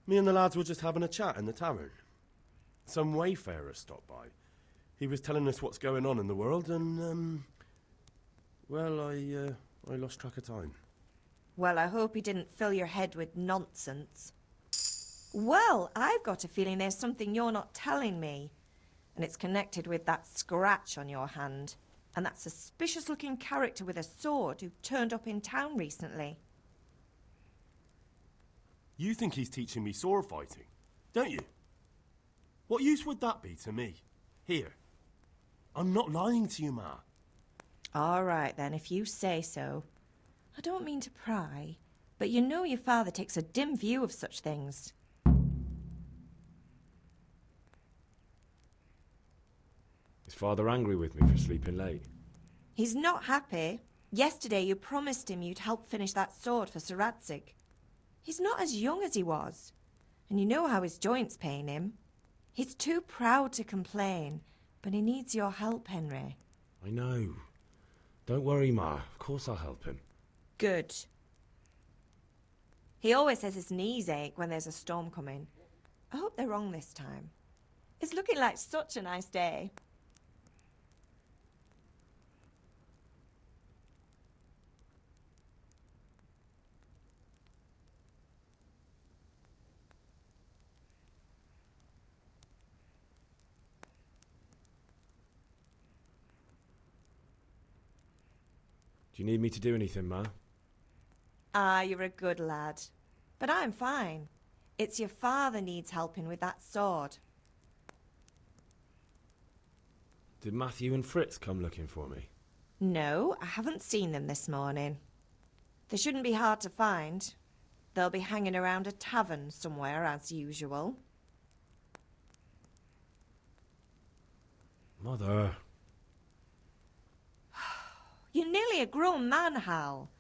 Me and the lads were just having a chat in the tavern. Some wayfarer stopped by. He was telling us what's going on in the world and, well, I lost track of time. Well, I hope he didn't fill your head with nonsense. Well, I've got a feeling there's something you're not telling me. And it's connected with that scratch on your hand. And that suspicious-looking character with a sword who turned up in town recently. You think he's teaching me sword fighting, don't you? What use would that be to me? Here. I'm not lying to you, Ma. All right, then, if you say so. I don't mean to pry, but you know your father takes a dim view of such things. Is Father angry with me for sleeping late? He's not happy. Yesterday you promised him you'd help finish that sword for Sir Radzig. He's not as young as he was, and you know how his joints pain him. He's too proud to complain, but he needs your help, Henry. I know. Don't worry, Ma. Of course I'll help him. Good. He always says his knees ache when there's a storm coming. I hope they're wrong this time. It's looking like such a nice day. Do you need me to do anything, Ma? Ah, you're a good lad. But I'm fine. It's your father needs helping with that sword. Did Matthew and Fritz come looking for me? No, I haven't seen them this morning. They shouldn't be hard to find. They'll be hanging around a tavern somewhere, as usual. Mother. You're nearly a grown man, Hal.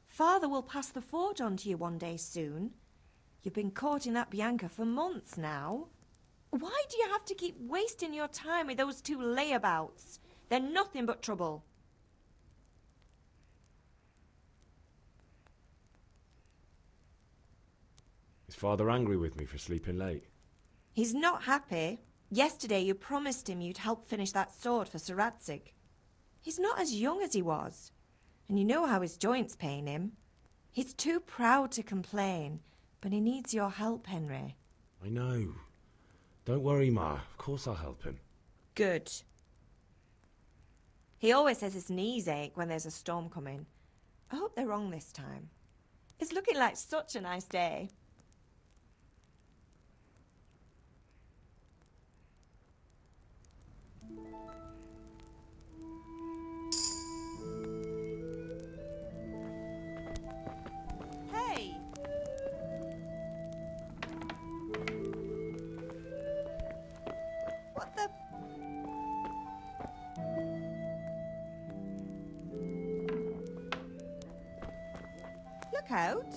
Father will pass the forge on to you one day soon. You've been courting that Bianca for months now. Why do you have to keep wasting your time with those two layabouts? They're nothing but trouble. Is Father angry with me for sleeping late? He's not happy. Yesterday you promised him you'd help finish that sword for Sir Radzig. He's not as young as he was, and you know how his joints pain him. He's too proud to complain, but he needs your help, Henry. I know. Don't worry, Ma. Of course I'll help him. Good. He always says his knees ache when there's a storm coming. I hope they're wrong this time. It's looking like such a nice day. Hey! What the... Look out!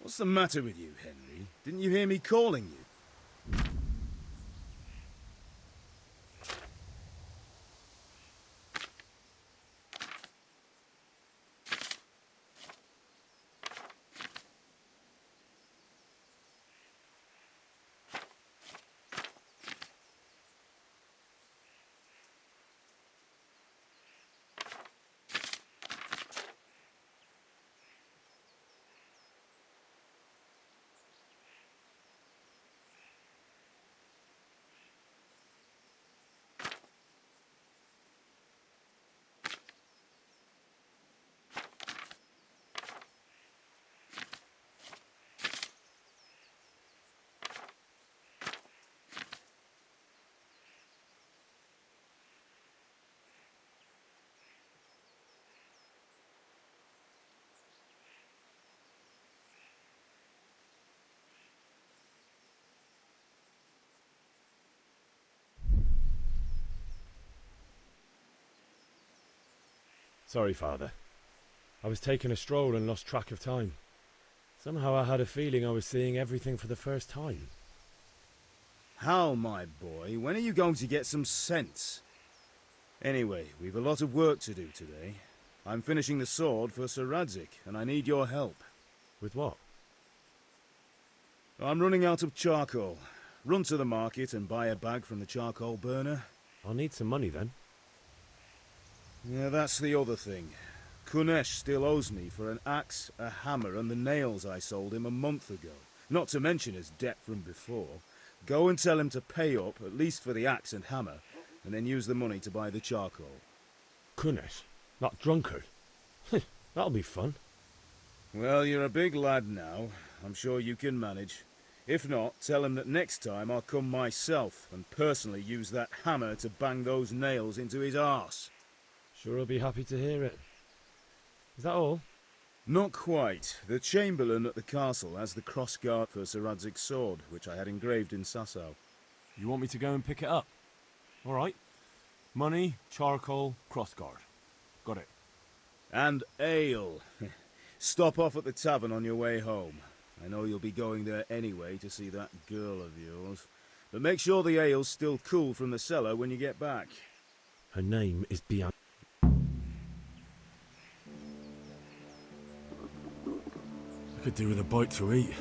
What's the matter with you, Henry? Didn't you hear me calling you? Sorry, Father. I was taking a stroll and lost track of time. Somehow I had a feeling I was seeing everything for the first time. Hal, my boy, when are you going to get some sense? Anyway, we've a lot of work to do today. I'm finishing the sword for Sir Radzig, and I need your help. With what? I'm running out of charcoal. Run to the market and buy a bag from the charcoal burner. I'll need some money then. Yeah, that's the other thing. Kunesh still owes me for an axe, a hammer, and the nails I sold him a month ago. Not to mention his debt from before. Go and tell him to pay up, at least for the axe and hammer, and then use the money to buy the charcoal. Kunesh? That drunkard? That'll be fun. Well, you're a big lad now. I'm sure you can manage. If not, tell him that next time I'll come myself and personally use that hammer to bang those nails into his arse. Sure I'll be happy to hear it. Is that all? Not quite. The Chamberlain at the castle has the crossguard for Sir Radzig's sword, which I had engraved in Sasau. You want me to go and pick it up? All right. Money, charcoal, crossguard. Got it. And ale. Stop off at the tavern on your way home. I know you'll be going there anyway to see that girl of yours. But make sure the ale's still cool from the cellar when you get back. Her name is Bianca. I could do with a bite to eat.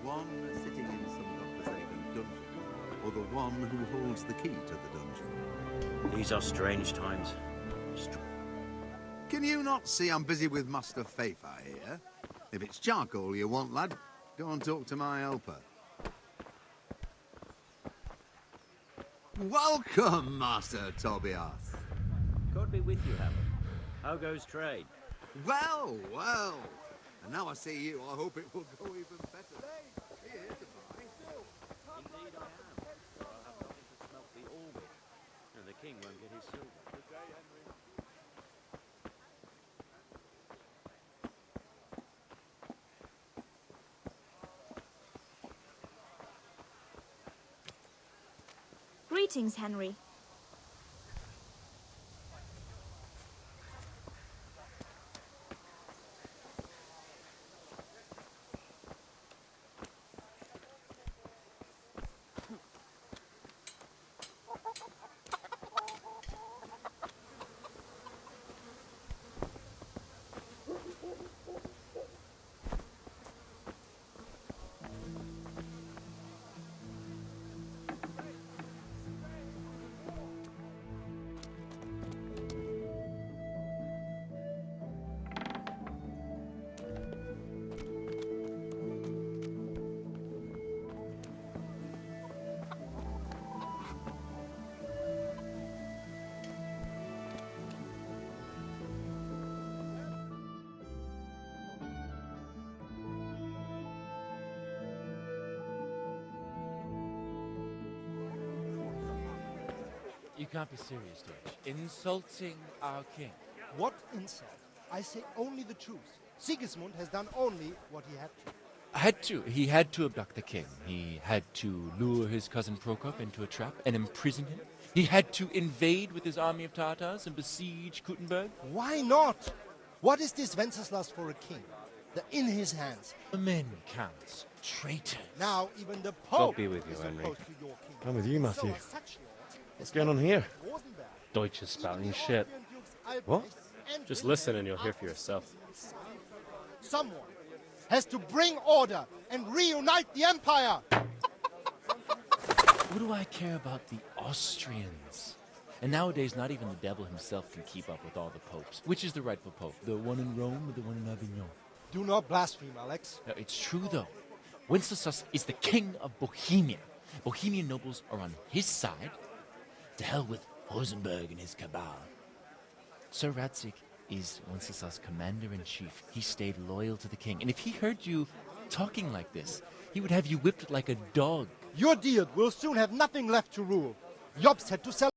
One sitting in some godforsaken dungeon, or the one who holds the key to the dungeon. These are strange times. Can you not see I'm busy with Master Fafar here? If it's charcoal you want, lad, go and talk to my helper. Welcome, Master Tobias. God be with you, Hammer. How goes trade? Well, well. And now I see you, I hope it will go even better. Here to buy. Indeed I am. So I'll have nothing to smelt the ore with. And the king won't get his silver. Good day, Henry. Greetings, Henry. You can't be serious, Deutsch. Insulting our king. What insult? I say only the truth. Sigismund has done only what he had to. He had to abduct the king. He had to lure his cousin Prokop into a trap and imprison him. He had to invade with his army of Tatars and besiege Kuttenberg. Why not? What is this Wenceslas for a king? They're in his hands. The men, counts, traitors. Now even the Pope be with you, is Henry. opposed to your king. I'm with you, Matthew. So are such lords What's going on here? as Rosenberg, Deutsch is spouting shit. Austrian Dukes What? Albrecht, and Just Wilhelm listen and you'll hear for yourself. Someone has to bring order and reunite the empire. What do I care about the Austrians? And nowadays, not even the devil himself can keep up with all the popes. Which is the rightful pope? The one in Rome or the one in Avignon? Do not blaspheme, Alex. No, it's true, though. Wenceslas is the king of Bohemia. Bohemian nobles are on his side. To hell with Rosenberg and his cabal. Sir Radzig is Wenceslas' commander-in-chief. He stayed loyal to the king. And if he heard you talking like this, he would have you whipped like a dog. Your Diet will soon have nothing left to rule. Jobst had to sell